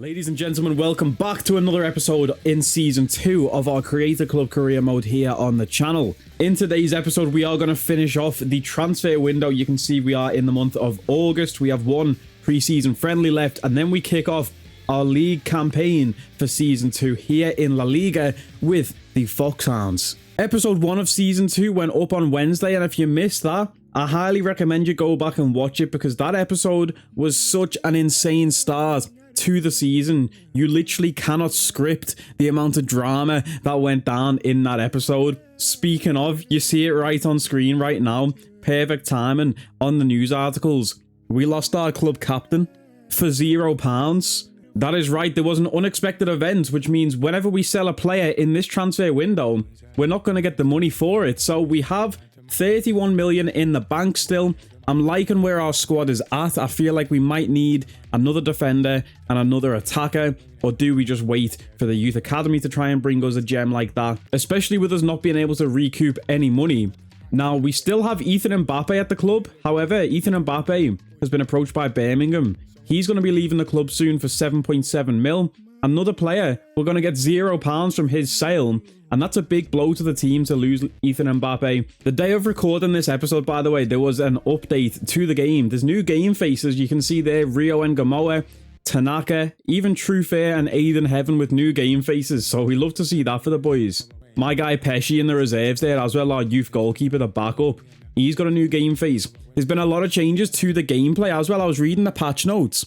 Ladies and gentlemen, welcome back to another episode in Season 2 of our Creator Club career mode here on the channel. In today's episode, we are going to finish off the transfer window. You can see we are in the month of August. We have one pre-season friendly left, and then we kick off our league campaign for Season 2 here in La Liga with the Foxhounds. Episode 1 of Season 2 went up on Wednesday, and if you missed that, I highly recommend you go back and watch it because that episode was such an insane start to the season. You literally cannot script the amount of drama that went down in that episode. Speaking of, you see it right on screen right now. Perfect timing on the news articles. We lost our club captain for £0. That is right, there was an unexpected event, which means whenever we sell a player in this transfer window, we're not going to get the money for it. So we have 31 million in the bank still. I'm liking where our squad is at. I feel like we might need another defender and another attacker, or do we just wait for the youth academy to try and bring us a gem like that, especially with us not being able to recoup any money. Now, we still have Ethan Mbappe at the club. However, Ethan Mbappe has been approached by Birmingham. He's going to be leaving the club soon for 7.7 mil. Another player, we're going to get £0 from his sale, and that's a big blow to the team to lose Ethan Mbappe. The day of recording this episode, by the way, there was an update to the game. There's new game faces. You can see there Rio and Gamoa, Tanaka, even Truefair and Aiden Heaven with new game faces. So we love to see that for the boys. My guy Pesci in the reserves there, as well our youth goalkeeper, the backup. He's got a new game face. There's been a lot of changes to the gameplay as well. I was reading the patch notes,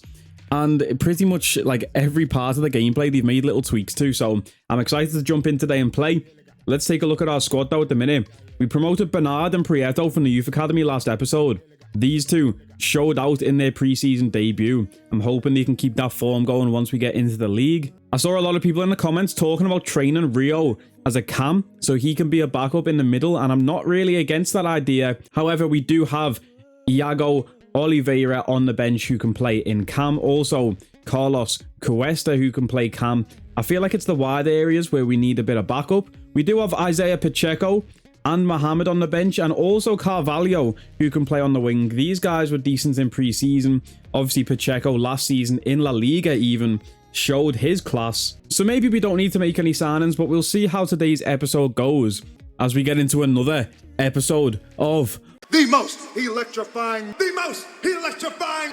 and pretty much like every part of the gameplay they've made little tweaks to, so I'm excited to jump in today and play. Let's take a look at our squad though at the minute. We promoted Bernard and Prieto from the youth academy last episode. These two showed out in their pre-season debut. I'm hoping they can keep that form going once we get into the league. I saw a lot of people in the comments talking about training Rio as a cam so he can be a backup in the middle, and I'm not really against that idea. However, we do have Iago Oliveira on the bench who can play in cam. Also, Carlos Cuesta who can play cam. I feel like it's the wide areas where we need a bit of backup. We do have Isaiah Pacheco and Mohamed on the bench, and also Carvalho who can play on the wing. These guys were decent in pre-season. Obviously, Pacheco last season in La Liga even showed his class. So maybe we don't need to make any signings, but we'll see how today's episode goes as we get into another episode of the most electrifying,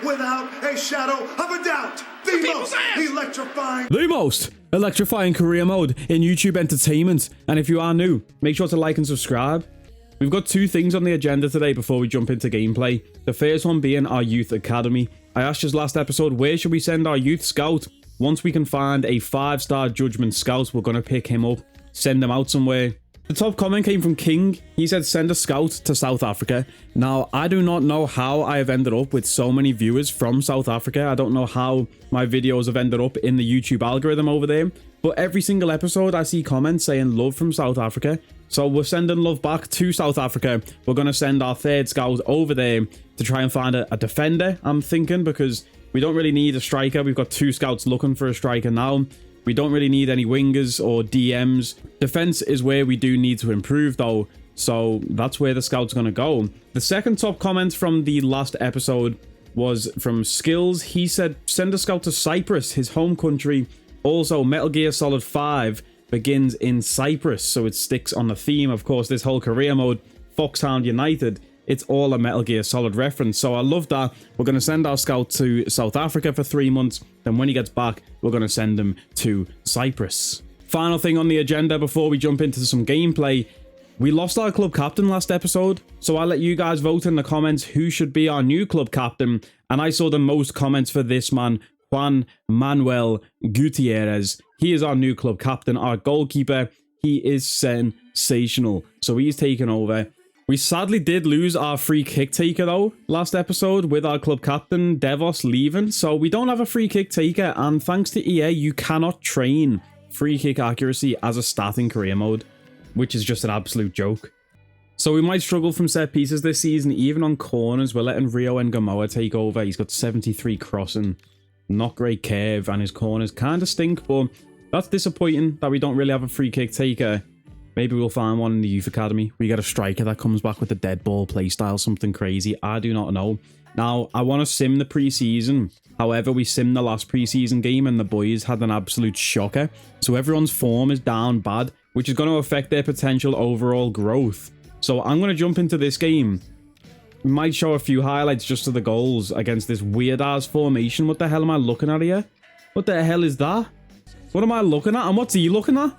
without a shadow of a doubt, the most electrifying career mode in YouTube entertainment. And if you are new, make sure to like and subscribe. We've got two things on the agenda today before we jump into gameplay. The first one being our youth academy. I asked you last episode, where should we send our youth scout? Once we can find a 5-star judgment scout, we're going to pick him up, send him out somewhere. The top comment came from King. He said, send a scout to South Africa. Now, I do not know how I have ended up with so many viewers from South Africa. I don't know how my videos have ended up in the YouTube algorithm over there. But every single episode, I see comments saying love from South Africa. So we're sending love back to South Africa. We're going to send our third scout over there to try and find a defender, I'm thinking, because we don't really need a striker. We've got 2 scouts looking for a striker now. We don't really need any wingers or DMs. Defense is where we do need to improve though, so that's where the scout's going to go. The second top comment from the last episode was from Skills. He said, send a scout to Cyprus, his home country. Also, Metal Gear Solid 5 begins in Cyprus, so it sticks on the theme. Of course, this whole career mode, Foxhound United, it's all a Metal Gear Solid reference, so I love that. We're going to send our scout to South Africa for 3 months. Then when he gets back, we're going to send him to Cyprus. Final thing on the agenda before we jump into some gameplay. We lost our club captain last episode, so I'll let you guys vote in the comments who should be our new club captain. And I saw the most comments for this man, Juan Manuel Gutierrez. He is our new club captain, our goalkeeper. He is sensational, so he's taken over. We sadly did lose our free kick taker though last episode with our club captain Devos leaving, so we don't have a free kick taker, and thanks to EA you cannot train free kick accuracy as a stat in career mode, which is just an absolute joke. So we might struggle from set pieces this season. Even on corners we're letting Rio and Gamoa take over. He's got 73 crossing, not great curve, and his corners kind of stink, but that's disappointing that we don't really have a free kick taker. Maybe we'll find one in the youth academy. We get a striker that comes back with the dead ball playstyle, something crazy. I do not know. Now, I want to sim the preseason. However, we simmed the last preseason game and the boys had an absolute shocker. So everyone's form is down bad, which is going to affect their potential overall growth. So I'm going to jump into this game. Might show a few highlights just of the goals against this weird-ass formation. What the hell am I looking at here? What the hell is that? What am I looking at? And what's he looking at?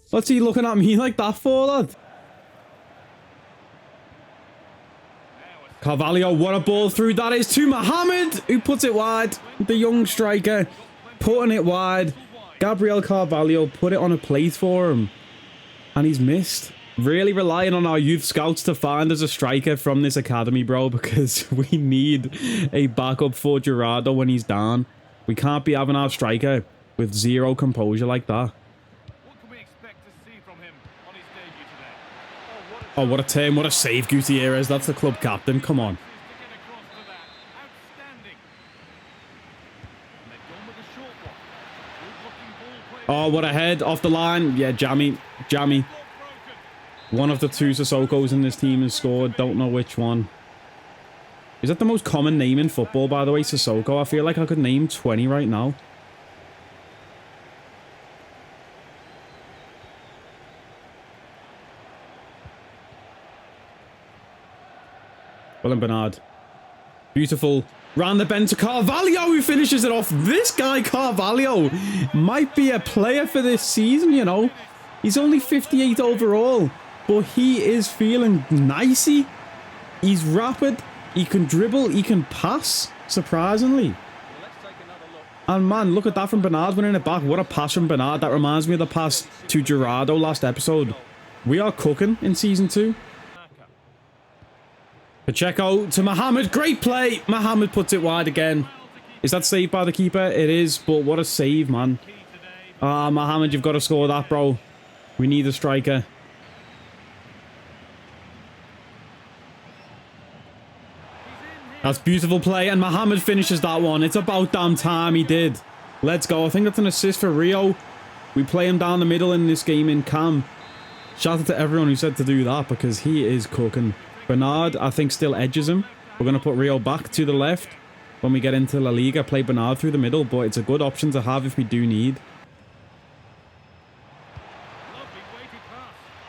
What's he looking at me like that for, lad? Carvalho, what a ball through that is to Mohamed, who puts it wide. The young striker putting it wide. Gabriel Carvalho put it on a plate for him. And he's missed. Really relying on our youth scouts to find us a striker from this academy, bro, because we need a backup for Gerardo when he's down. We can't be having our striker with zero composure like that. What can we expect to see from him on his debut today? Oh, what a turn, what a save, Gutierrez. That's the club captain. Come on. Oh, what a head off the line. Yeah, Jammy. One of the two Sissokos in this team has scored. Don't know which one. Is that the most common name in football, by the way, Sissoko? I feel like I could name 20 right now. William Bernard. Beautiful. Round the bend to Carvalho, who finishes it off. This guy, Carvalho, might be a player for this season, you know. He's only 58 overall, but he is feeling nicey. He's rapid. He can dribble. He can pass, surprisingly. And man, look at that from Bernard winning it back. What a pass from Bernard. That reminds me of the pass to Gerardo last episode. We are cooking in Season 2. Pacheco to Mohamed. Great play. Mohamed puts it wide again. Is that saved by the keeper? It is, but what a save, man. Ah, Mohamed, you've got to score that, bro. We need a striker. That's beautiful play, and Mohamed finishes that one. It's about damn time he did. Let's go. I think that's an assist for Rio. We play him down the middle in this game in Cam. Shout out to everyone who said to do that, because he is cooking. Bernard, I think, still edges him. We're going to put Rio back to the left. When we get into La Liga, play Bernard through the middle, but it's a good option to have if we do need.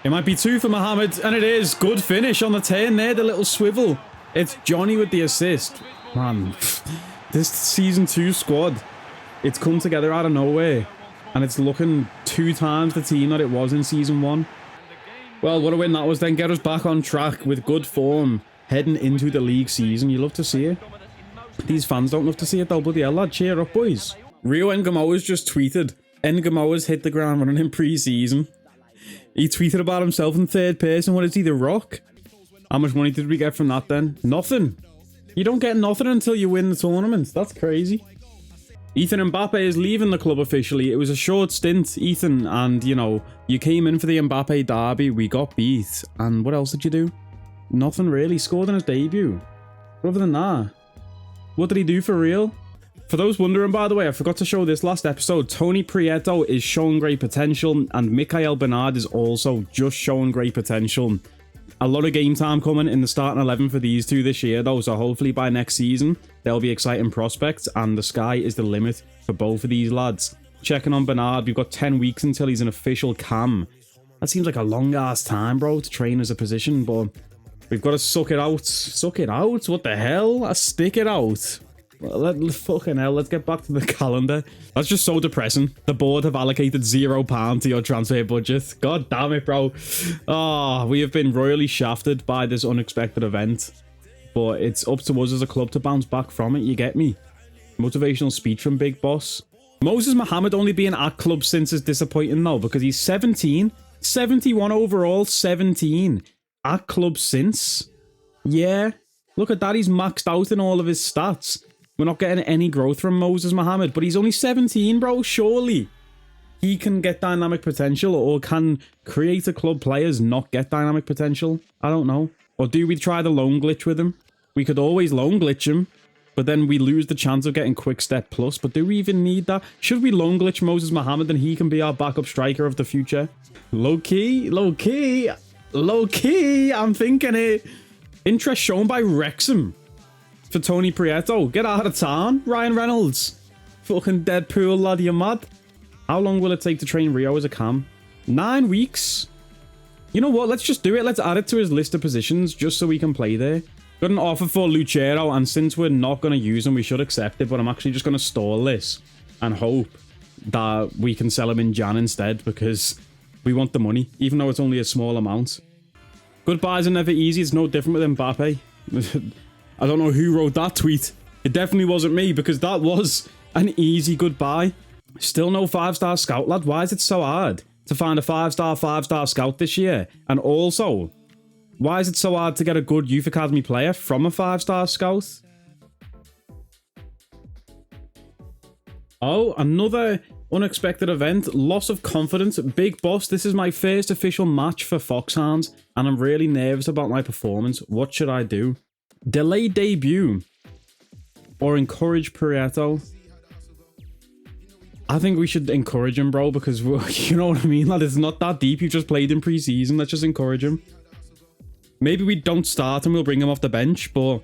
It might be two for Mohamed, and it is. Good finish on the turn there, the little swivel. It's Johnny with the assist. Man, this Season 2 squad, it's come together out of nowhere. And it's looking 2 times the team that it was in Season 1. Well, what a win that was then. Get us back on track with good form heading into the league season. You love to see it. These fans don't love to see it though, bloody hell, lad. Cheer up, boys. Rio Ngamoa's just tweeted. Ngamoa's hit the ground running in pre-season. He tweeted about himself in third person. What is he, The Rock? How much money did we get from that then? Nothing. You don't get nothing until you win the tournament. That's crazy. Ethan Mbappe is leaving the club officially. It was a short stint, Ethan, and, you know, you came in for the Mbappe derby. We got beat. And what else did you do? Nothing really. Scored in his debut. But other than that, what did he do for real? For those wondering, by the way, I forgot to show this last episode. Tony Prieto is showing great potential, and Mikael Bernard is also just showing great potential. A lot of game time coming in the starting 11 for these two this year, though, so hopefully by next season, there'll be exciting prospects, and the sky is the limit for both of these lads. Checking on Bernard, we've got 10 weeks until he's an official cam. That seems like a long-ass time, bro, to train as a position, but we've got to suck it out. Suck it out? What the hell? Stick it out. Fucking hell, let's get back to the calendar. That's just so depressing. The board have allocated £0 to your transfer budget. God damn it, bro. Oh, we have been royally shafted by this unexpected event. But it's up to us as a club to bounce back from it, you get me? Motivational speech from Big Boss. Moses Mohamed only being at club since is disappointing though, because he's 17. 71 overall, 17. At club since. Yeah. Look at that, he's maxed out in all of his stats. We're not getting any growth from Moses Mohamed, but he's only 17, bro. Surely he can get dynamic potential, or can creator club players not get dynamic potential? I don't know. Or do we try the loan glitch with him? We could always loan glitch him, but then we lose the chance of getting quick step plus. But do we even need that? Should we loan glitch Moses Mohamed and he can be our backup striker of the future? Low key, I'm thinking it. Interest shown by Wrexham. for Tony Prieto. Get out of town, Ryan Reynolds. Fucking Deadpool, lad, you mad? How long will it take to train Rio as a cam? 9 weeks? You know what? Let's just do it. Let's add it to his list of positions just so we can play there. Got an offer for Lucero, and since we're not going to use him, we should accept it, but I'm actually just going to stall this and hope that we can sell him in Jan instead, because we want the money, even though it's only a small amount. Goodbyes are never easy. It's no different with Mbappe. I don't know who wrote that tweet. It definitely wasn't me, because that was an easy goodbye. Still no 5-star scout, lad. Why is it so hard to find a 5-star scout this year? And also, why is it so hard to get a good youth academy player from a 5-star scout? Oh, another unexpected event. Loss of confidence. Big boss, this is my first official match for Foxhound, and I'm really nervous about my performance. What should I do? Delay debut or encourage Prieto? I think we should encourage him, bro, because you know what I mean, lad? It's not that deep. You just played in pre-season. Let's just encourage him. Maybe we don't start and we'll bring him off the bench, but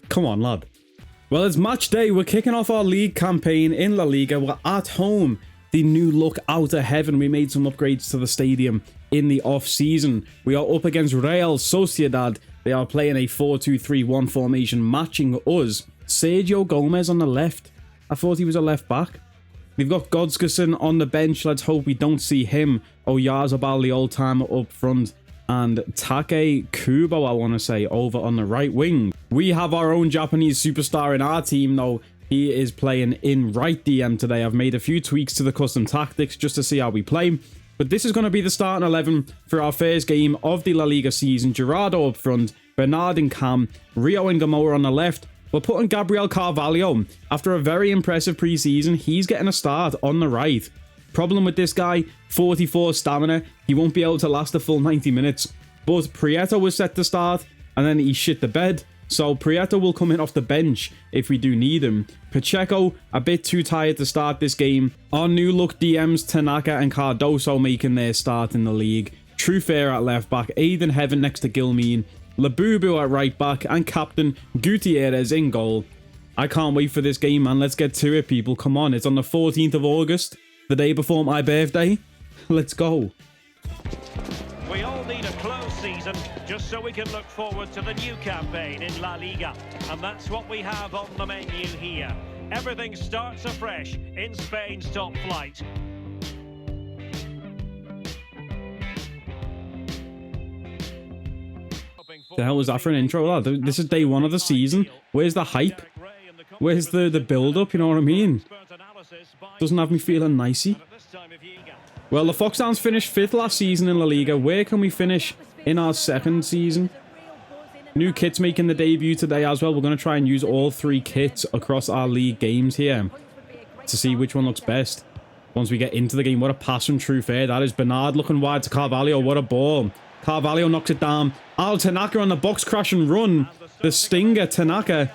come on, lad. Well, it's match day. We're kicking off our league campaign in La Liga. We're at home. The new look out of heaven. We made some upgrades to the stadium in the off-season. We are up against Real Sociedad. They are playing a 4-2-3-1 formation, matching us. Sergio Gomez on the left. I thought he was a left back. We've got Godskerson on the bench. Let's hope we don't see him. Oyarzabal, the old-timer, up front. And Take Kubo, I want to say, over on the right wing. We have our own Japanese superstar in our team, though. He is playing in right DM today. I've made a few tweaks to the custom tactics just to see how we play. But this is going to be the starting 11 for our first game of the La Liga season. Gerardo up front, Bernard and Cam, Rio and Gamora on the left. We're putting Gabriel Carvalho. After a very impressive preseason, he's getting a start on the right. Problem with this guy, 44 stamina. He won't be able to last a full 90 minutes. But Prieto was set to start, and then he shit the bed. So Prieto will come in off the bench if we do need him. Pacheco, a bit too tired to start this game. Our new look DMs, Tanaka and Cardoso making their start in the league. Trufair at left back, Aiden Heaven next to Gilmean, Labubu at right back, and Captain Gutierrez in goal. I can't wait for this game, man. Let's get to it, people. Come on, it's on the 14th of August, the day before my birthday. Let's go. We all need a close season just so we can look forward to the new campaign in La Liga. And that's what we have on the menu here. Everything starts afresh in Spain's top flight. The hell was that for an intro, lad? This is day one of the season. Where's the hype? Where's the build-up, you know what I mean? Doesn't have me feeling nicey. Well, the Foxhounds finished 5th last season in La Liga. Where can we finish in our 2nd season? New kits making the debut today as well. We're going to try and use all 3 kits across our league games here to see which one looks best once we get into the game. What a pass from Trufair. That is Bernard looking wide to Carvalho. What a ball. Carvalho knocks it down. Al Tanaka on the box crash and run. The stinger, Tanaka.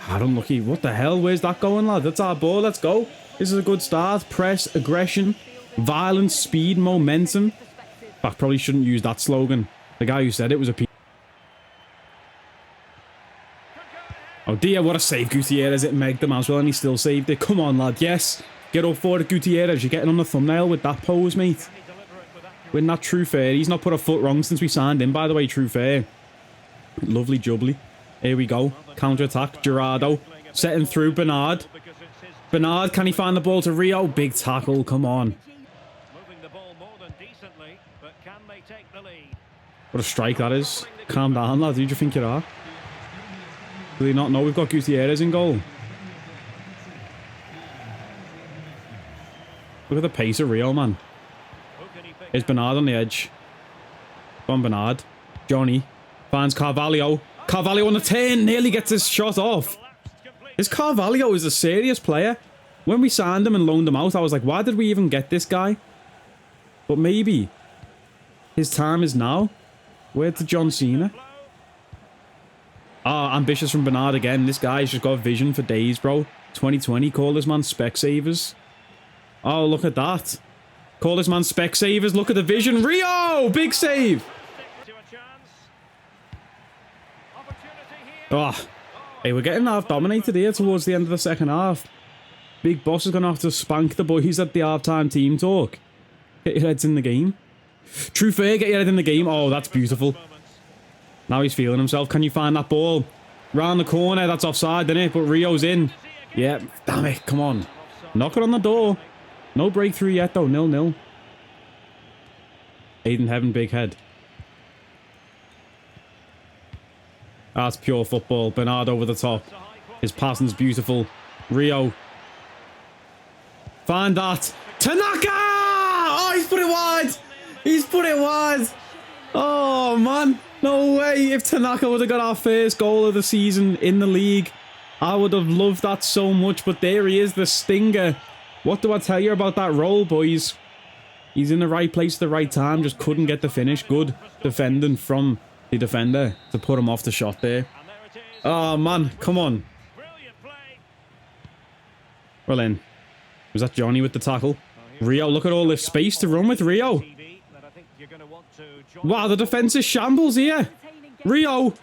Unlucky. What the hell? Where's that going, lad? That's our ball. Let's go. This is a good start. Press, aggression, violence, speed, momentum. I probably shouldn't use that slogan. The guy who said it was a... Oh dear, what a save. Gutierrez, it megged them as well, and he still saved it. Come on, lad. Yes. Get up for it, Gutierrez. You're getting on the thumbnail with that pose, mate. With that Trufair. He's not put a foot wrong since we signed him, by the way, Trufair. Lovely jubbly. Here we go. Counter-attack. Gerardo. Setting through Bernard. Bernard, can he find the ball to Rio? Big tackle. Come on. What a strike that is. Calm down, lad. Who do you think you are? Do they not know we've got Gutierrez in goal? Look at the pace of Rio, man. Here's Bernard on the edge. Come on, Bernard. Johnny finds Carvalho. Carvalho on the turn. Nearly gets his shot off. This Carvalho is a serious player. When we signed him and loaned him out, I was like, why did we even get this guy? But maybe his time is now. Where's the John Cena? Ah, ambitious from Bernard again. This guy's just got vision for days, bro. 2020. Call this man Specsavers. Oh, look at that. Call this man Specsavers. Look at the vision. Rio! Big save. Oh, Hey, we're getting half dominated here towards the end of the second half. Big Boss is going to have to spank the boys at the half-time team talk. Get your heads in the game. True fair, get your head in the game. Oh, that's beautiful. Now he's feeling himself. Can you find that ball? Round the corner. That's offside, isn't it? But Rio's in. Yeah, damn it. Come on. Knock it on the door. No breakthrough yet, though. 0-0. Aiden Heaven, big head. That's pure football. Bernard over the top. His passing's beautiful. Rio. Find that. Tanaka! Oh, he's put it wide. He's put it wide. Oh, man. No way. If Tanaka would have got our first goal of the season in the league, I would have loved that so much. But there he is, the stinger. What do I tell you about that roll, boys? He's in the right place at the right time. Just couldn't get the finish. Good defending from the defender to put him off the shot there. Oh, man. Come on. Well in. Was that Johnny with the tackle? Rio, look at all this space to run with, Rio. Wow, the defense is shambles here. Rio.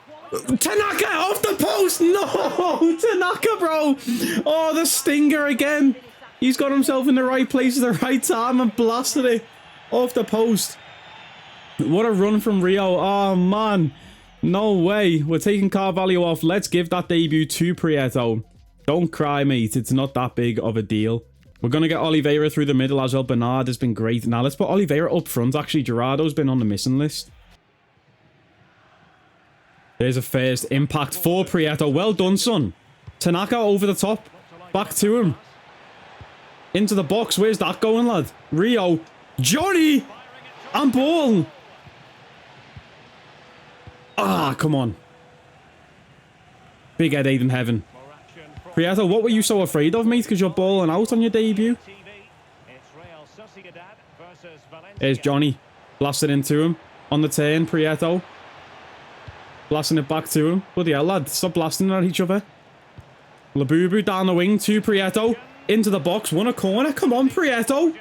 Tanaka off the post. No, Tanaka, bro. Oh, the stinger again. He's got himself in the right place at the right time and blasted it off the post. What a run from Rio. Oh, man. No way. We're taking Carvalho off. Let's give that debut to Prieto. Don't cry, mate. It's not that big of a deal. We're going to get Oliveira through the middle as well. Bernard has been great. Now, let's put Oliveira up front. Actually, Gerardo's been on the missing list. There's a first impact for Prieto. Well done, son. Tanaka over the top. Back to him. Into the box. Where's that going, lad? Rio. Johnny! And ball. Ah, come on. Big head, Aiden Heaven. Prieto, what were you so afraid of, mate? Because you're balling out on your debut. There's Johnny. Blasting into him. On the turn, Prieto. Blasting it back to him. Bloody hell, lad. Stop blasting at each other. Labubu down the wing to Prieto. Into the box. Won a corner. Come on, Prieto.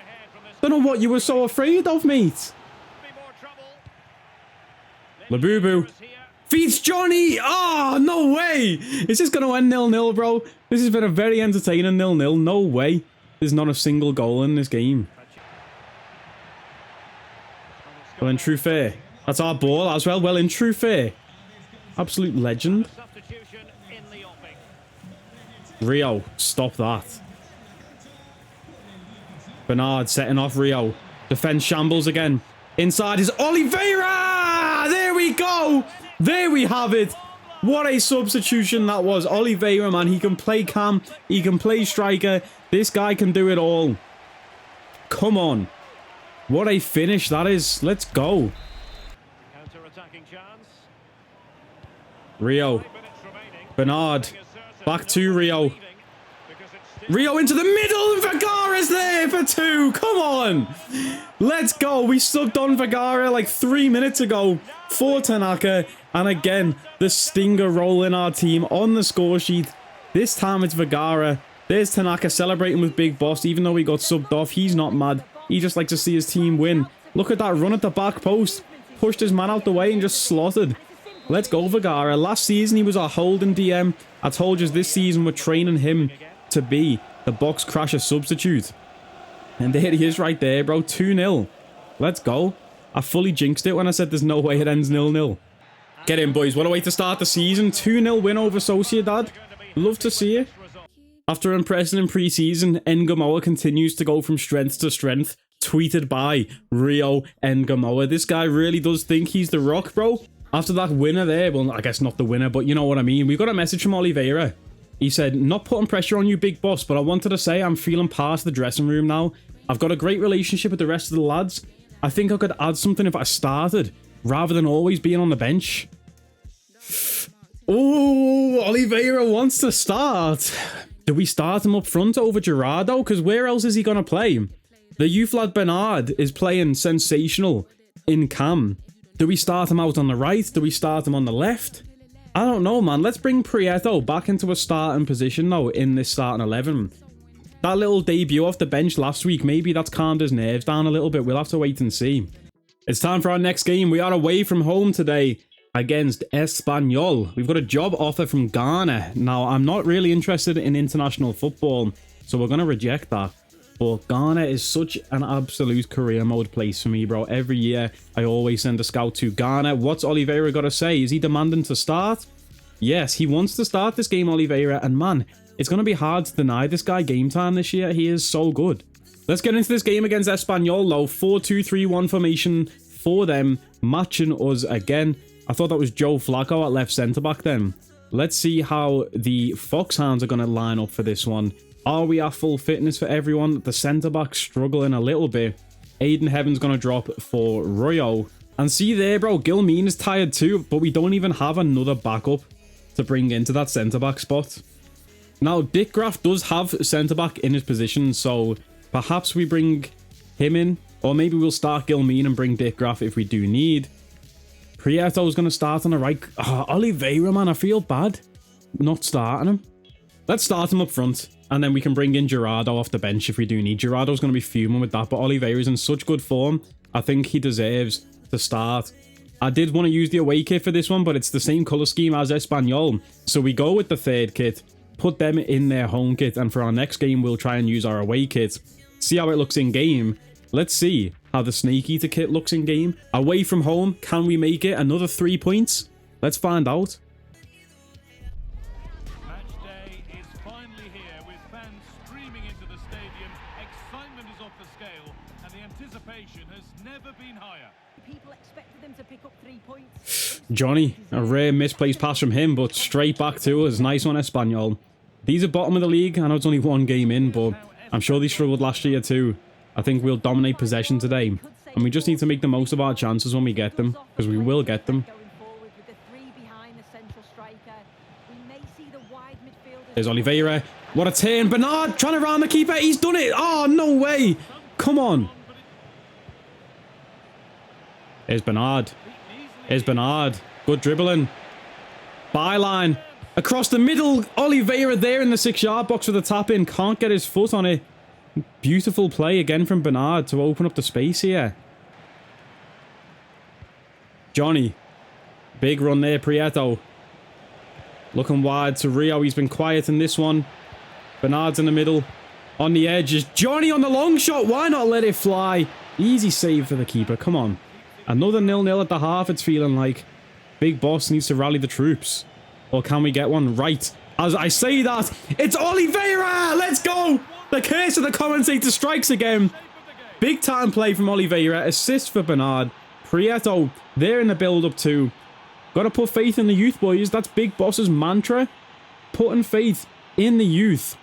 Don't know what you were so afraid of, mate. Labubu. Feeds Johnny! Oh, no way! Is this going to end 0-0, bro? This has been a very entertaining 0-0. No way. There's not a single goal in this game. Well, in true fair. That's our ball as well. Well, in true fair. Absolute legend. Rio, stop that. Bernard setting off Rio. Defense shambles again. Inside is Oliveira! There we go! There we have it. What a substitution that was. Oliveira, man. He can play cam. He can play striker. This guy can do it all. Come on. What a finish that is. Let's go. Rio. Bernard. Back to Rio. Rio into the middle, and Vergara's there for 2. Come on. Let's go. We subbed on Vergara like 3 minutes ago for Tanaka. And again, the stinger role in our team on the score sheet. This time it's Vergara. There's Tanaka celebrating with Big Boss. Even though he got subbed off, he's not mad. He just likes to see his team win. Look at that run at the back post. Pushed his man out the way and just slotted. Let's go, Vergara. Last season, he was our holding DM. I told you this season we're training him to be the box crasher substitute. And there he is right there, bro. 2-0. Let's go. I fully jinxed it when I said there's no way it ends 0-0. Get in, boys. What a way to start the season. 2-0 win over Sociedad. Love to see it. After impressing in pre-season, Ngamoa continues to go from strength to strength. Tweeted by Rio Ngamoa. This guy really does think he's the rock, bro. After that winner there, well, I guess not the winner, but you know what I mean. We got a message from Oliveira. He said, not putting pressure on you, Big Boss, but I wanted to say I'm feeling past the dressing room now. I've got a great relationship with the rest of the lads. I think I could add something if I started, rather than always being on the bench. Oh, Oliveira wants to start. Do we start him up front over Gerardo? Because where else is he going to play? The youth lad Bernard is playing sensational in cam. Do we start him out on the right? Do we start him on the left? I don't know, man. Let's bring Prieto back into a starting position, though, in this starting 11. That little debut off the bench last week, maybe that's calmed his nerves down a little bit. We'll have to wait and see. It's time for our next game. We are away from home today against Espanyol. We've got a job offer from Ghana. Now, I'm not really interested in international football, so we're going to reject that. But Ghana is such an absolute career mode place for me, bro. Every year, I always send a scout to Ghana. What's Oliveira got to say? Is he demanding to start? Yes, he wants to start this game, Oliveira. And man, it's going to be hard to deny this guy game time this year. He is so good. Let's get into this game against Espanyol, though. 4-2-3-1 formation for them, matching us again. I thought that was Joe Flacco at left centre-back then. Let's see how the Foxhounds are going to line up for this one. Are we at full fitness for everyone? The centre-back's struggling a little bit. Aiden Heaven's going to drop for Royo. And see there, bro, Gilmean is tired too, but we don't even have another backup to bring into that centre-back spot. Now, Dick Graf does have centre-back in his position, so perhaps we bring him in. Or maybe we'll start Gilmean and bring Dick Graf if we do need. Prieto's going to start on the right. Oh, Oliveira, man, I feel bad not starting him. Let's start him up front. And then we can bring in Gerardo off the bench if we do need. Gerardo's going to be fuming with that. But Oliveira's in such good form. I think he deserves to start. I did want to use the away kit for this one, but it's the same colour scheme as Espanyol. So we go with the third kit. Put them in their home kit. And for our next game, we'll try and use our away kit. See how it looks in game. Let's see how the Snake Eater kit looks in game. Away from home, can we make it another 3 points? Let's find out. Johnny, a rare misplaced pass from him, but straight back to us. Nice one, Espanyol. These are bottom of the league. I know it's only one game in, but I'm sure they struggled last year too. I think we'll dominate possession today. And we just need to make the most of our chances when we get them, because we will get them. There's Oliveira. What a turn. Bernard trying to round the keeper. He's done it. Oh, no way. Come on. There's Bernard. There's Bernard. Good dribbling. Byline. Across the middle. Oliveira there in the 6-yard box with a tap in. Can't get his foot on it. Beautiful play again from Bernard to open up the space here. Johnny. Big run there, Prieto. Looking wide to Rio. He's been quiet in this one. Bernard's in the middle. On the edges. Johnny on the long shot. Why not let it fly? Easy save for the keeper. Come on. Another 0-0 at the half, it's feeling like. Big Boss needs to rally the troops. Or can we get one right? As I say that, it's Oliveira! Let's go! The curse of the commentator strikes again. Big time play from Oliveira. Assist for Bernard. Prieto, there in the build-up too. Got to put faith in the youth, boys. That's Big Boss's mantra. Putting faith in the youth.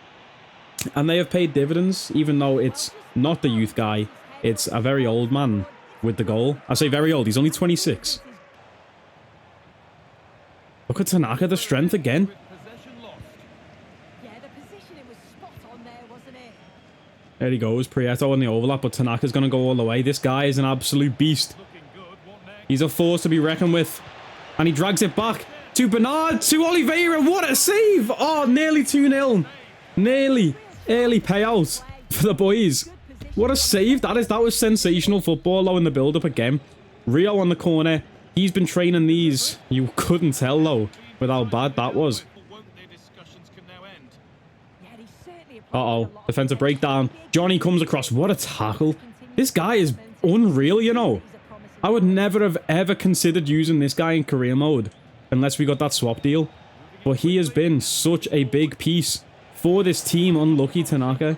And they have paid dividends, even though it's not the youth guy. It's a very old man with the goal. I say very old. He's only 26. Look at Tanaka, the strength again. There he goes. Prieto on the overlap, but Tanaka's going to go all the way. This guy is an absolute beast. He's a force to be reckoned with. And he drags it back to Bernard, to Oliveira. What a save! Oh, nearly 2-0. Nearly. Early payout for the boys. What a save that is. That was sensational football, though, in the build-up again. Rio on the corner. He's been training these. You couldn't tell, though, with how bad that was. Uh-oh. Defensive breakdown. Johnny comes across. What a tackle. This guy is unreal, you know. I would never have ever considered using this guy in career mode unless we got that swap deal. But he has been such a big piece for this team. Unlucky Tanaka.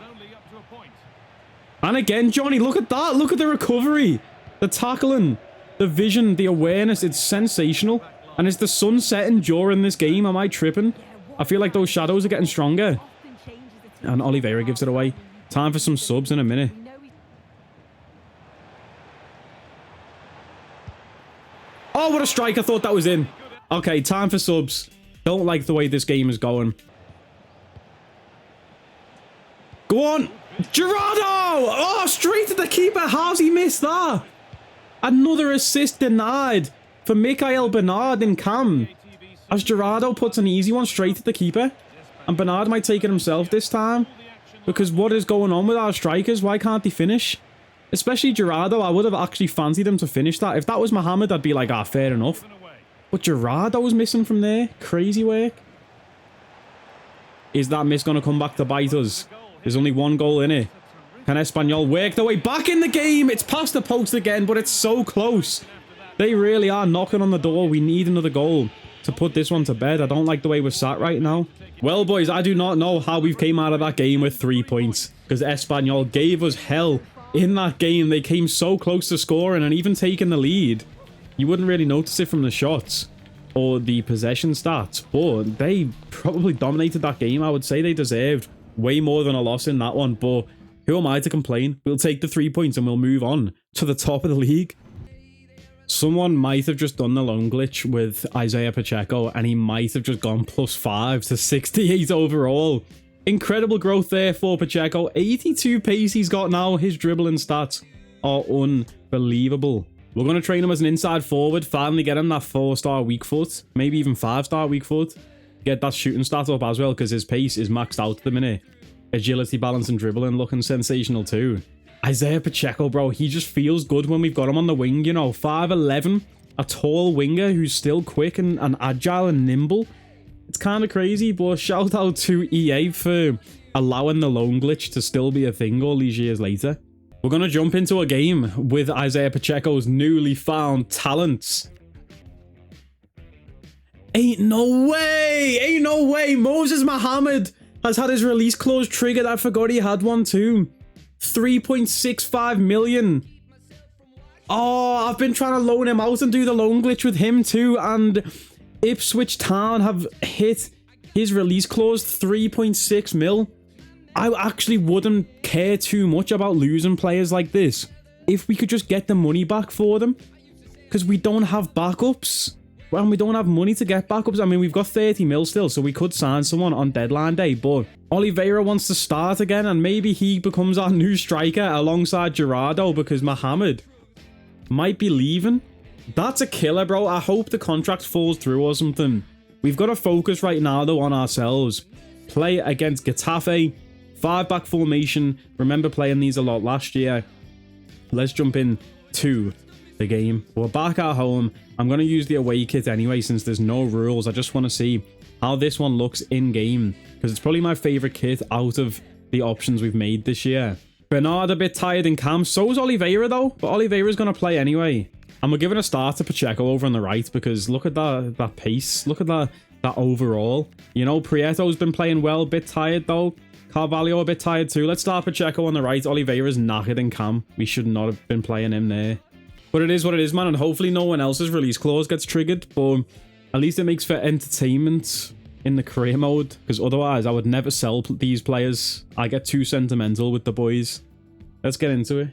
And again, Johnny, look at that. Look at the recovery. The tackling. The vision. The awareness. It's sensational. And is the sun setting during this game? Am I tripping? I feel like those shadows are getting stronger. And Oliveira gives it away. Time for some subs in a minute. Oh, what a strike. I thought that was in. Okay, time for subs. Don't like the way this game is going. Go on. Gerardo! Oh, straight to the keeper. How's he missed that? Another assist denied for Mikael Bernard in cam. As Gerardo puts an easy one straight to the keeper. And Bernard might take it himself this time. Because what is going on with our strikers? Why can't they finish? Especially Gerardo. I would have actually fancied him to finish that. If that was Mohamed, I'd be like, ah, fair enough. But Gerardo's missing from there. Crazy work. Is that miss going to come back to bite us? There's only one goal in it. Can Espanyol work their way back in the game? It's past the post again, but it's so close. They really are knocking on the door. We need another goal to put this one to bed. I don't like the way we're sat right now. Well, boys, I do not know how we've came out of that game with 3 points, because Espanyol gave us hell in that game. They came so close to scoring and even taking the lead. You wouldn't really notice it from the shots or the possession stats, but they probably dominated that game. I would say they deserved way more than a loss in that one, but who am I to complain? We'll take the 3 points and we'll move on to the top of the league. Someone might have just done the loan glitch with Isaiah Pacheco, and he might have just gone +5 to 68 overall. Incredible growth there for Pacheco. 82 pace he's got now. His dribbling stats are unbelievable. We're going to train him as an inside forward. Finally get him that 4-star weak foot. Maybe even 5-star weak foot. Get that shooting stat up as well, because his pace is maxed out at the minute. Agility, balance, and dribbling looking sensational too. Isaiah Pacheco, bro, he just feels good when we've got him on the wing, you know. 5'11", a tall winger who's still quick and agile and nimble. It's kind of crazy, but shout out to EA for allowing the loan glitch to still be a thing all these years later. We're going to jump into a game with Isaiah Pacheco's newly found talents. Ain't no way! Ain't no way! Moses Mohammed has had his release clause triggered. I forgot he had one too. 3.65 million. Oh, I've been trying to loan him out and do the loan glitch with him too, and Ipswich Town have hit his release clause 3.6 mil. I actually wouldn't care too much about losing players like this if we could just get the money back for them, because we don't have backups. Well, we don't have money to get backups. I mean, we've got 30 mil still, so we could sign someone on deadline day, but Oliveira wants to start again, and maybe he becomes our new striker alongside Gerardo, because Mohamed might be leaving. That's a killer, bro. I hope the contract falls through or something. We've got to focus right now, though, on ourselves. Play against Getafe. 5-back formation. Remember playing these a lot last year. Let's jump in to the game. We're back at home. I'm going to use the away kit anyway, since there's no rules. I just want to see how this one looks in game, because it's probably my favorite kit out of the options we've made this year. Bernard a bit tired in camp. So is Oliveira, though, but Oliveira's going to play anyway. And we're giving a start to Pacheco over on the right, because look at that pace. Look at that overall. You know, Prieto's been playing well. A bit tired, though. Carvalho a bit tired too. Let's start Pacheco on the right. Oliveira's knackered in cam. We should not have been playing him there. But it is what it is, man. And hopefully no one else's release clause gets triggered. But at least it makes for entertainment in the career mode. Because otherwise I would never sell these players. I get too sentimental with the boys. Let's get into it.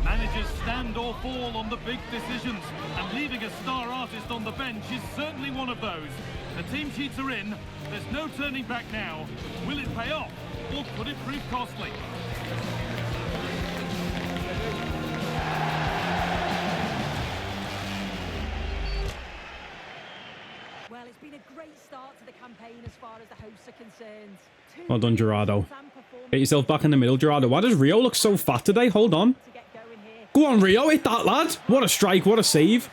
Managers stand or fall on the big decisions. And leaving a star artist on the bench is certainly one of those. The team sheets are in. There's no turning back now. Will it pay off, or could it prove costly? Well, it's been a great start to the campaign as far as the hosts are concerned. Well done, Gerardo. Get yourself back in the middle, Gerardo. Why does Rio look so fat today? Hold on. Go on, Rio. Hit that, lad. What a strike. What a save.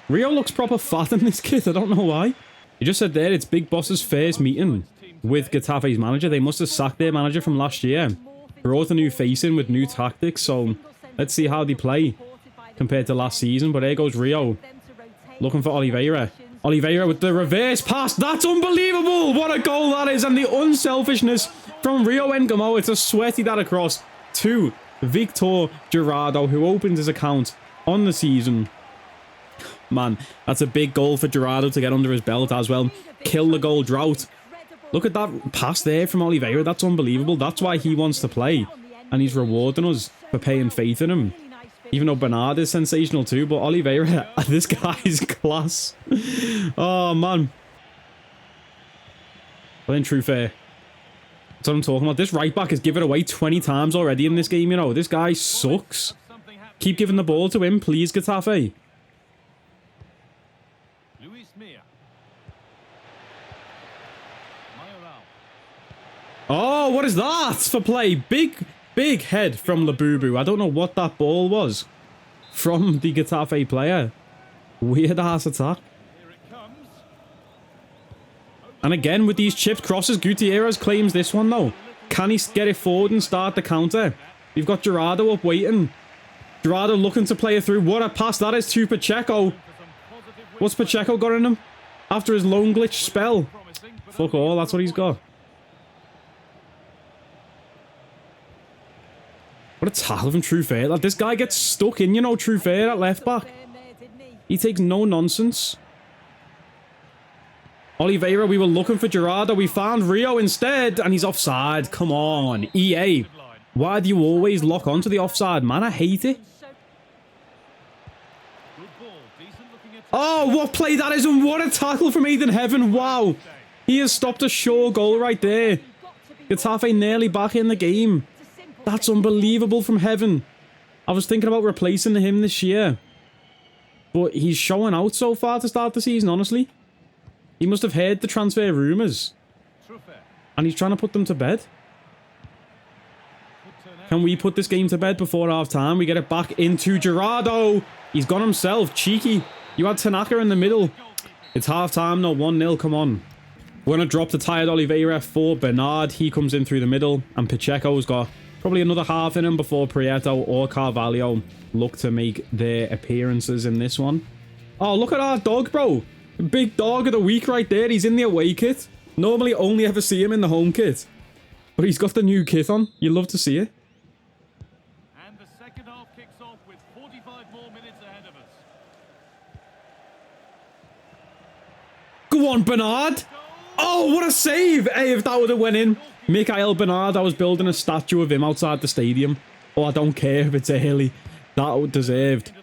Rio looks proper fat in this kit. I don't know why. You just said there, it's Big Boss's first meeting with Getafe's manager. They must have sacked their manager from last year. Brought a new face in with new tactics, so let's see how they play compared to last season. But there goes Rio, looking for Oliveira. Oliveira with the reverse pass. That's unbelievable. What a goal that is. And the unselfishness from Rio Engamo. It's a sweaty that across to Victor Gerardo, who opened his account on the season. Man, that's a big goal for Gerardo to get under his belt as well. Kill the goal drought. Look at that pass there from Oliveira. That's unbelievable. That's why he wants to play. And he's rewarding us for paying faith in him. Even though Bernard is sensational too. But Oliveira, this guy's class. Oh, man. But in true fair, that's what I'm talking about. This right back has given it away 20 times already in this game, you know. This guy sucks. Keep giving the ball to him, please, Getafe. Oh, what is that for play? Big head from Labubu. I don't know what that ball was from the Getafe player. Weird ass attack. And again, with these chipped crosses, Gutierrez claims this one though. Can he get it forward and start the counter? We've got Gerardo up waiting. Gerardo looking to play it through. What a pass that is to Pacheco. What's Pacheco got in him? After his lone glitch spell. Fuck all, that's what he's got. What a tackle from Trufair. Like, this guy gets stuck in, you know, Trufair at left back. He takes no nonsense. Oliveira, we were looking for Gerardo. We found Rio instead, and he's offside. Come on, EA. Why do you always lock onto the offside, man? I hate it. Oh, what play that is, and what a tackle from Ethan Heaven. Wow. He has stopped a sure goal right there. Getafe nearly back in the game. That's unbelievable from Heaven. I was thinking about replacing him this year. But he's showing out so far to start the season, honestly. He must have heard the transfer rumours. And he's trying to put them to bed. Can we put this game to bed before half time? We get it back into Gerardo. He's gone himself. Cheeky. You had Tanaka in the middle. It's half time, no 1-0. Come on. We're going to drop the tired Oliveira for Bernard. He comes in through the middle. And Pacheco's got probably another half in him before Prieto or Carvalho look to make their appearances in this one. Oh, look at our dog, bro. Big dog of the week right there. He's in the away kit. Normally only ever see him in the home kit. But he's got the new kit on. You love to see it. And the second half kicks off with 45 more minutes ahead of us. Go on, Bernard. Oh, what a save. Hey, if that would have went in. Mikael Bernard, I was building a statue of him outside the stadium. Oh, I don't care if it's early. That deserved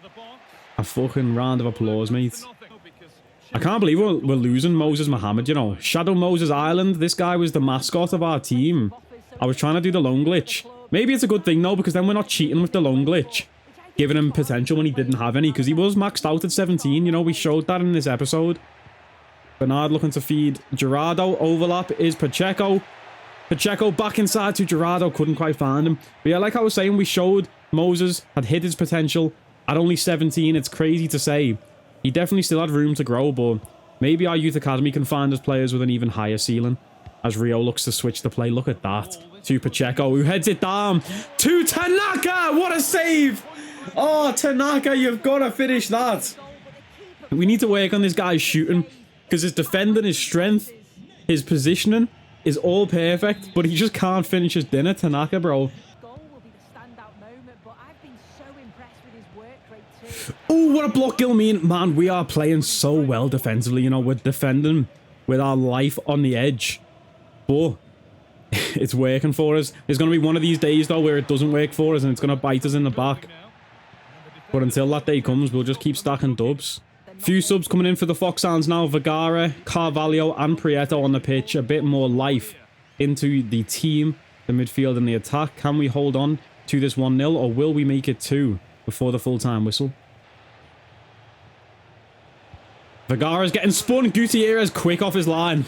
a fucking round of applause, mate. I can't believe we're losing Moses Mohammed, you know. Shadow Moses Island, this guy was the mascot of our team. I was trying to do the lone glitch. Maybe it's a good thing, though, because then we're not cheating with the lone glitch. Giving him potential when he didn't have any, because he was maxed out at 17. You know, we showed that in this episode. Bernard looking to feed Gerardo. Overlap is Pacheco. Pacheco back inside to Gerardo. Couldn't quite find him. But yeah, like I was saying, we showed Moses had hit his potential at only 17. It's crazy to say. He definitely still had room to grow, but maybe our youth academy can find us players with an even higher ceiling. As Rio looks to switch the play. Look at that. To Pacheco, who heads it down. To Tanaka! What a save! Oh, Tanaka, you've got to finish that. We need to work on this guy's shooting. Because his defending, his strength, his positioning is all perfect. But he just can't finish his dinner, Tanaka, bro. Oh, what a block, Gilmean. Man, we are playing so well defensively. You know, we're defending with our life on the edge. But it's working for us. There's going to be one of these days, though, where it doesn't work for us and it's going to bite us in the back. But until that day comes, we'll just keep stacking dubs. Few subs coming in for the Foxhounds now. Vergara, Carvalho and Prieto on the pitch. A bit more life into the team, the midfield and the attack. Can we hold on to this 1-0 or will we make it 2 before the full-time whistle? Vergara's getting spun. Gutierrez quick off his line.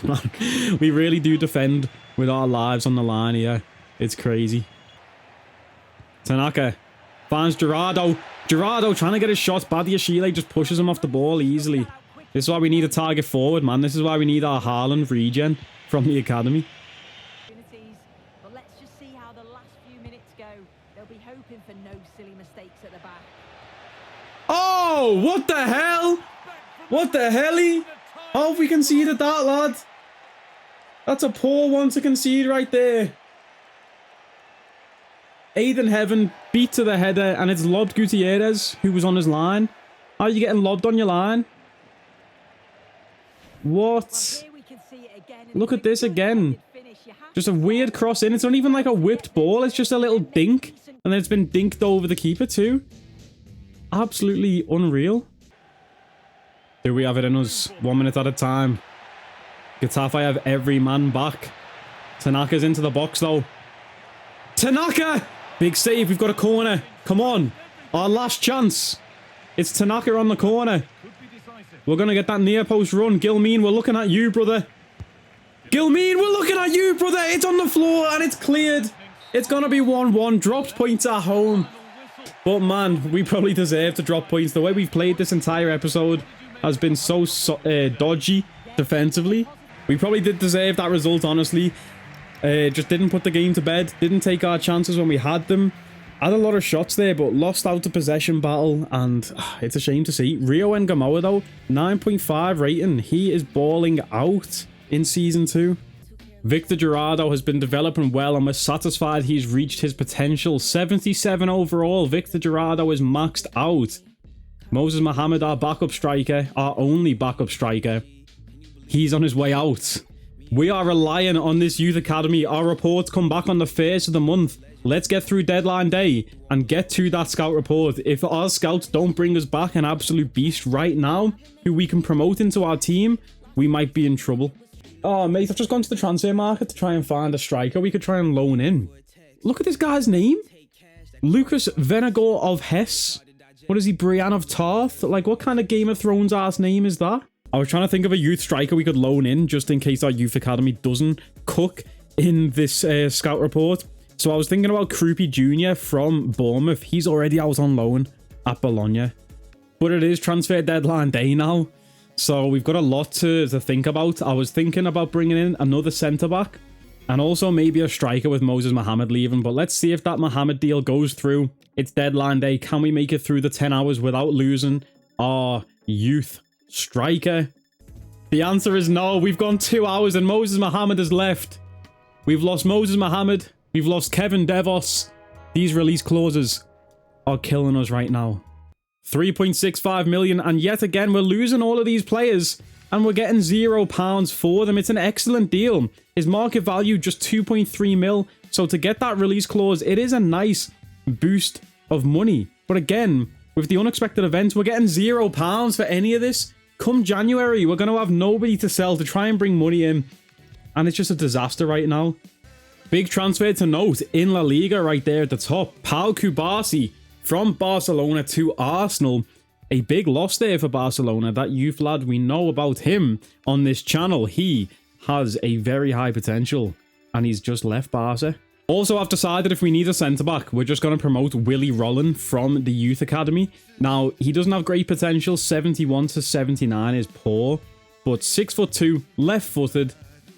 We really do defend with our lives on the line here. It's crazy. Tanaka finds Gerardo. Gerardo trying to get his shot. Badiashile just pushes him off the ball easily. This is why we need a target forward, man. This is why we need our Haaland regen from the academy. But let's just see how the last few minutes go. They'll be hoping for no silly mistakes at the back. Oh, what the hell? What the helly? Oh, we conceded that, lad. That's a poor one to concede right there. Aiden Heaven beat to the header and it's lobbed Gutierrez, who was on his line. How are you getting lobbed on your line? What? Look at this again. Just a weird cross in. It's not even like a whipped ball. It's just a little dink. And then it's been dinked over the keeper too. Absolutely unreal. Do we have it in us? 1 minute at a time. Getafe have every man back. Tanaka's into the box though. Tanaka! Big save. We've got a corner. Come on. Our last chance. It's Tanaka on the corner. We're going to get that near post run. Gilmean, we're looking at you, brother. Gilmean, we're looking at you, brother. It's on the floor and it's cleared. It's going to be 1-1. Dropped points at home. But man, we probably deserve to drop points. The way we've played this entire episode has been so dodgy defensively. We probably did deserve that result, honestly. Just didn't put the game to bed. Didn't take our chances when we had them. Had a lot of shots there, but lost out the possession battle, and it's a shame to see. Rio Ngamoa, though, 9.5 rating. He is balling out in Season 2. Victor Gerardo has been developing well, and we're satisfied he's reached his potential. 77 overall. Victor Gerardo is maxed out. Moses Mohammed, our backup striker, our only backup striker, he's on his way out. We are relying on this youth academy. Our reports come back on the 1st of the month. Let's get through deadline day and get to that scout report. If our scouts don't bring us back an absolute beast right now, who we can promote into our team, we might be in trouble. Oh, mate, I've just gone to the transfer market to try and find a striker we could try and loan in. Look at this guy's name. Lucas Venegor of Hesse. What is he, Brienne of Tarth? Like, what kind of Game of Thrones ass name is that? I was trying to think of a youth striker we could loan in just in case our youth academy doesn't cook in this scout report. So I was thinking about Krupi Jr. from Bournemouth. He's already out on loan at Bologna. But it is transfer deadline day now. So we've got a lot to think about. I was thinking about bringing in another centre-back. And also maybe a striker with Moses Mohammed leaving. But let's see if that Mohammed deal goes through. It's deadline day. Can we make it through the 10 hours without losing our youth striker? The answer is no. We've gone 2 hours and Moses Mohammed has left. We've lost Moses Mohammed. We've lost Kevin Devos. These release clauses are killing us right now. 3.65 million, and yet again we're losing all of these players and we're getting £0 for them. It's an excellent deal. His market value just 2.3 mil. So to get that release clause, it is a nice boost of money. But again, with the unexpected events, we're getting £0 for any of this. Come January, we're going to have nobody to sell to try and bring money in. And it's just a disaster right now. Big transfer to note in La Liga right there at the top. Pau Kubasi from Barcelona to Arsenal. A big loss there for Barcelona. That youth lad, we know about him on this channel. He has a very high potential and he's just left Barca. Also, I've decided if we need a centre-back, we're just going to promote Willie Rollin from the youth academy. Now, he doesn't have great potential. 71 to 79 is poor, but 6'2", left-footed,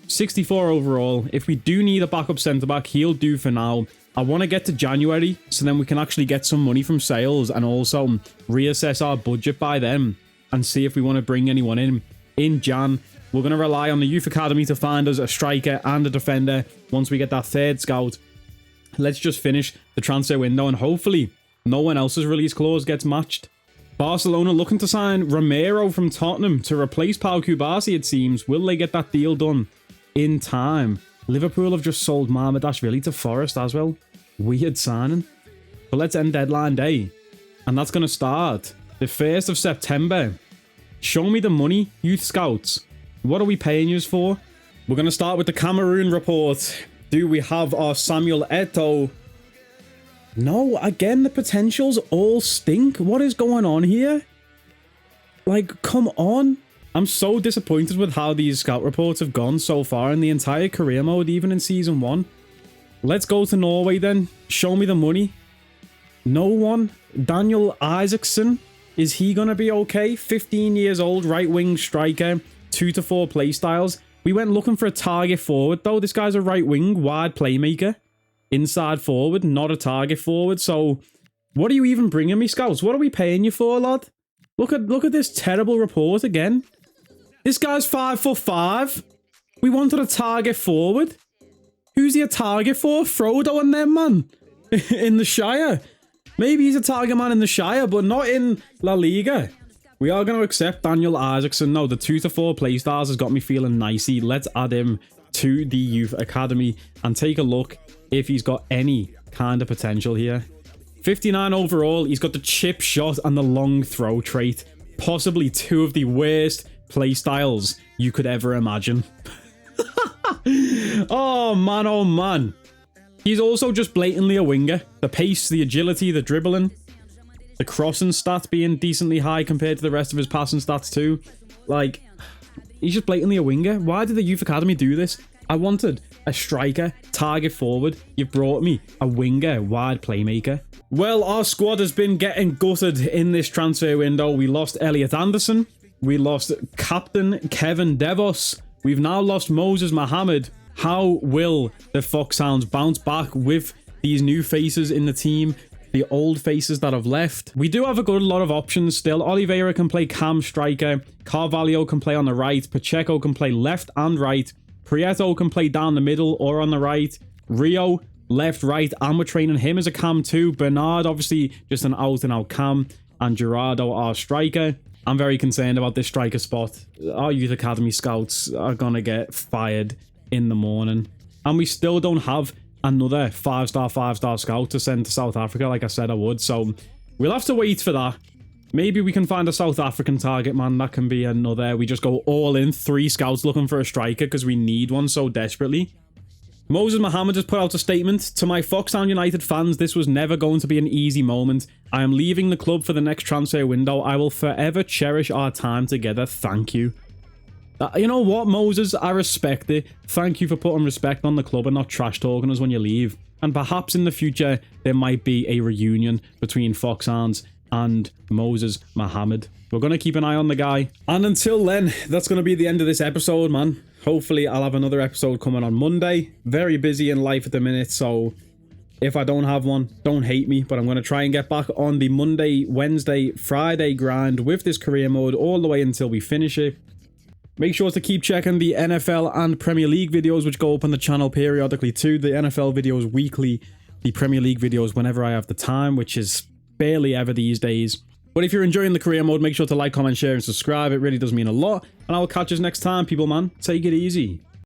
64 overall. If we do need a backup centre-back, he'll do for now. I want to get to January, so then we can actually get some money from sales and also reassess our budget by then and see if we want to bring anyone in Jan. We're going to rely on the youth academy to find us a striker and a defender once we get that third scout. Let's just finish the transfer window and hopefully no one else's release clause gets matched. Barcelona looking to sign Romero from Tottenham to replace Pau Kubasi, it seems. Will they get that deal done in time? Liverpool have just sold Marmadashvili to Forest as well. Weird signing. But let's end deadline day. And that's going to start the 1st of September. Show me the money, youth scouts. What are we paying you for? We're going to start with the Cameroon report. Do we have our Samuel Eto'o? No, again, the potentials all stink. What is going on here? Like, come on. I'm so disappointed with how these scout reports have gone so far in the entire career mode, even in Season 1. Let's go to Norway then. Show me the money. No one. Daniel Isaacson. Is he going to be okay? 15 years old, right-wing striker. 2 to 4 play styles. We went looking for a target forward, though. This guy's a right-wing, wide playmaker. Inside forward, not a target forward. So, what are you even bringing me, scouts? What are we paying you for, lad? Look at this terrible report again. This guy's 5'5". We wanted a target forward. Who's he a target for? Frodo and them, man. In the Shire. Maybe he's a target man in the Shire, but not in La Liga. We are going to accept Daniel Isaacson. No, the 2 to 4 playstyles has got me feeling nicey. Let's add him to the youth academy and take a look if he's got any kind of potential here. 59 overall. He's got the chip shot and the long throw trait. Possibly 2 of the worst playstyles you could ever imagine. Oh man. He's also just blatantly a winger. The pace, the agility, the dribbling. The crossing stats being decently high compared to the rest of his passing stats too. Like, he's just blatantly a winger. Why did the youth academy do this? I wanted a striker, target forward. You've brought me a winger, wide playmaker. Well, our squad has been getting gutted in this transfer window. We lost Elliot Anderson. We lost Captain Kevin Devos. We've now lost Moses Mohammed. How will the Foxhounds bounce back with these new faces in the team? The old faces that have left. We do have a good lot of options still. Oliveira can play cam striker. Carvalho can play on the right. Pacheco can play left and right. Prieto can play down the middle or on the right. Rio, left, right, and we're training him as a cam too. Bernard, obviously, just an out-and-out cam. And Gerardo, our striker. I'm very concerned about this striker spot. Our youth academy scouts are gonna get fired in the morning. And we still don't have another 5-star scout to send to South Africa like I said I would, so we'll have to wait for that. Maybe we can find a South African target man. That can be another, we just go all in, 3 scouts looking for a striker because we need one so desperately. Moses Mohammed has put out a statement: to my Foxhound United fans, this was never going to be an easy moment. I am leaving the club for the next transfer window. I will forever cherish our time together. Thank you. You know what, Moses? I respect it. Thank you for putting respect on the club and not trash talking us when you leave. And perhaps in the future, there might be a reunion between Foxhounds and Moses Mohammed. We're going to keep an eye on the guy. And until then, that's going to be the end of this episode, man. Hopefully, I'll have another episode coming on Monday. Very busy in life at the minute, so if I don't have one, don't hate me. But I'm going to try and get back on the Monday, Wednesday, Friday grind with this career mode all the way until we finish it. Make sure to keep checking the NFL and Premier League videos, which go up on the channel periodically too. The NFL videos weekly, the Premier League videos whenever I have the time, which is barely ever these days. But if you're enjoying the career mode, make sure to like, comment, share, and subscribe. It really does mean a lot. And I will catch you next time, people, man. Take it easy.